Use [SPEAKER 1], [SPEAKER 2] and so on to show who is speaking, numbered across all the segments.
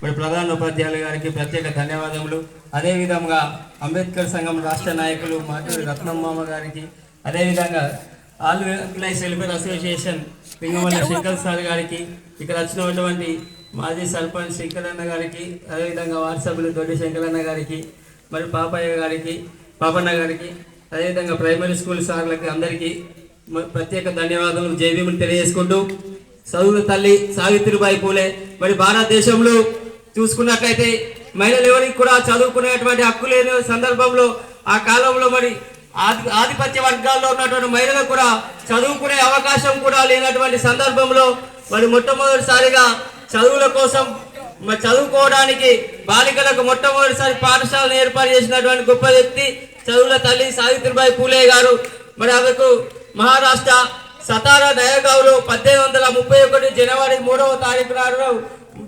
[SPEAKER 1] మరి ప్రధాన ఉపాధ్యాయులు గారికి ప్రత్యేక ధన్యవాదములు. అదేవిధంగా అంబేద్కర్ సంఘం రాష్ట్ర నాయకులు మాటూరి రత్నమ్మ గారికి, అదేవిధంగా all employees welfare association Pingamalla Shankar sir గారికి, ఇక్కడ వచ్చినటువంటి మాజీ సర్పంచ్ శంకరన్న గారికి, అదేవిధంగా వార్డు సభ్యులు దొడ్డి శంకరన్న గారికి, మరి పాపన్న గారికి, అదేవిధంగా ప్రైమరీ స్కూల్ సార్లకి అందరికీ ప్రత్యేక ధన్యవాదాలు, జైభీములు తెలియజేసుకుంటూ, చదువుల తల్లి సావిత్రిబాయి పూలే మరి భారతదేశంలో చూసుకున్నట్లయితే మహిళలు ఎవరికి కూడా చదువుకునేటువంటి హక్కు లేని సందర్భంలో ఆ కాలంలో మరి ఆధిపత్య వర్గాల్లో ఉన్నటువంటి మహిళలకు కూడా చదువుకునే అవకాశం కూడా లేనటువంటి సందర్భంలో మరి మొట్టమొదటిసారిగా చదువుల కోసం మరి చదువుకోవడానికి బాలికలకు మొట్టమొదటిసారి పాఠశాలను ఏర్పాటు చేసినటువంటి గొప్ప వ్యక్తి చదువుల తల్లి సావిత్రిబాయి పూలే గారు. మరి ఆమెకు మహారాష్ట్ర సతారా నయగావ్లో 1831 జనవరి 3వ తారీఖు నాడు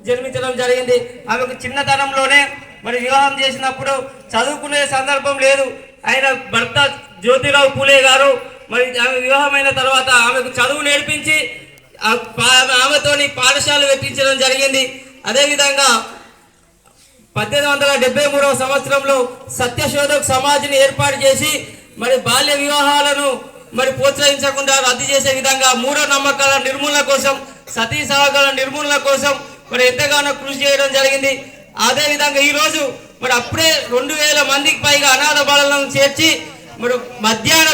[SPEAKER 1] జన్మించడం జరిగింది. ఆమెకు చిన్నతనంలోనే మరి వివాహం చేసినప్పుడు చదువుకునే సందర్భం లేదు. ఆయన భర్త జ్యోతిరావు పూలే గారు మరి ఆమె వివాహమైన తర్వాత ఆమెకు చదువు నేర్పించి ఆమెతోని పాఠశాల పెట్టించడం జరిగింది. అదేవిధంగా 1873వ సంవత్సరంలో సత్యశోధక్ సమాజ్ని ఏర్పాటు చేసి మరి బాల్య వివాహాలను మరి ప్రోత్సహించకుండా రద్దు చేసే విధంగా మూఢనమ్మకాల నిర్మూలన కోసం, సతీ సహగల నిర్మూలన కోసం మరి ఎంతగానో కృషి చేయడం జరిగింది. అదేవిధంగా ఈరోజు మరి అప్పుడే 2000 మందికి పైగా అనాథ బాలలను చేర్చి మరి మధ్యాహ్న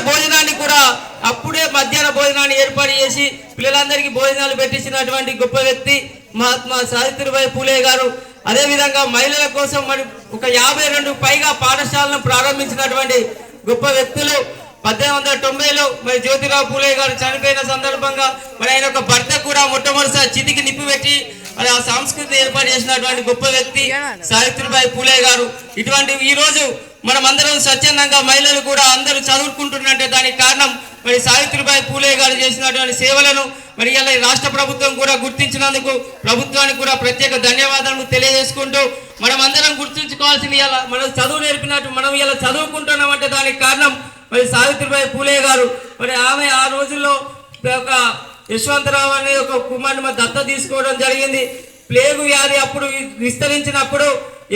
[SPEAKER 1] భోజనాన్ని ఏర్పాటు చేసి పిల్లలందరికీ భోజనాలు పెట్టించినటువంటి గొప్ప వ్యక్తి మహాత్మా సావిత్రిబాయి పూలే గారు. అదేవిధంగా మహిళల కోసం మరి ఒక 52 పైగా పాఠశాలను ప్రారంభించినటువంటి గొప్ప వ్యక్తులు. 1890లో మరి జ్యోతిరావు పూలే గారు చనిపోయిన సందర్భంగా మరి ఆయన ఒక భర్త కూడా మొట్టమొదటిసారి చితికి నిప్పు పెట్టి మరి ఆ సంస్కృతిని ఏర్పాటు చేసినటువంటి గొప్ప వ్యక్తి సావిత్రిబాయి పూలే గారు. ఇటువంటి ఈ రోజు మనం అందరం స్వచ్ఛందంగా మహిళలు కూడా అందరూ చదువుకుంటున్నట్టే దానికి కారణం మరి సావిత్రిబాయి పూలే గారు చేసినటువంటి సేవలను మరి ఇలా రాష్ట్ర ప్రభుత్వం కూడా గుర్తించినందుకు ప్రభుత్వానికి కూడా ప్రత్యేక ధన్యవాదాలు తెలియజేసుకుంటూ, మనం అందరం గుర్తుంచుకోవాల్సింది ఇలా మనం చదువు నేర్పినట్టు మనం ఇలా చదువుకుంటున్నామంటే దానికి కారణం మరి సావిత్రిబాయి పూలే గారు. మరి ఆమె ఆ రోజుల్లో ఒక యశ్వంతరావు అనే ఒక కుమారుని దత్త తీసుకోవడం జరిగింది. ప్లేగు వ్యాధి అప్పుడు విస్తరించినప్పుడు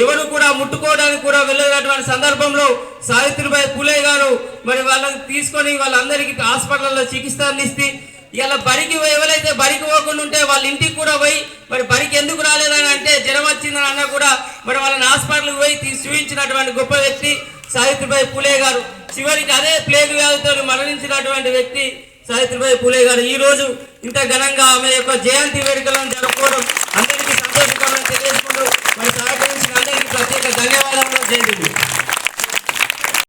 [SPEAKER 1] ఎవరు కూడా ముట్టుకోవడానికి కూడా వెళ్ళినటువంటి సందర్భంలో సావిత్రిబాయి పూలే గారు మరి వాళ్ళని తీసుకొని వాళ్ళందరికీ హాస్పిటల్లో చికిత్స అందిస్తే ఇలా బడికి ఎవరైతే బడికి పోకుండా ఉంటే వాళ్ళ ఇంటికి కూడా పోయి మరి బడికి ఎందుకు రాలేదని అంటే జ్వరం వచ్చిందని అన్నా కూడా మరి వాళ్ళని హాస్పిటల్కి పోయి చూపించినటువంటి గొప్ప వ్యక్తి సావిత్రిబాయి పూలే గారు. చివరికి అదే ప్లేగు వ్యాధితో మరణించినటువంటి వ్యక్తి సావిత్రిబాయి పూలే గారు. ఈ రోజు ఇంత ఘనంగా ఆమె యొక్క జయంతి వేడుకలను జరుపుకోవడం అందరికీ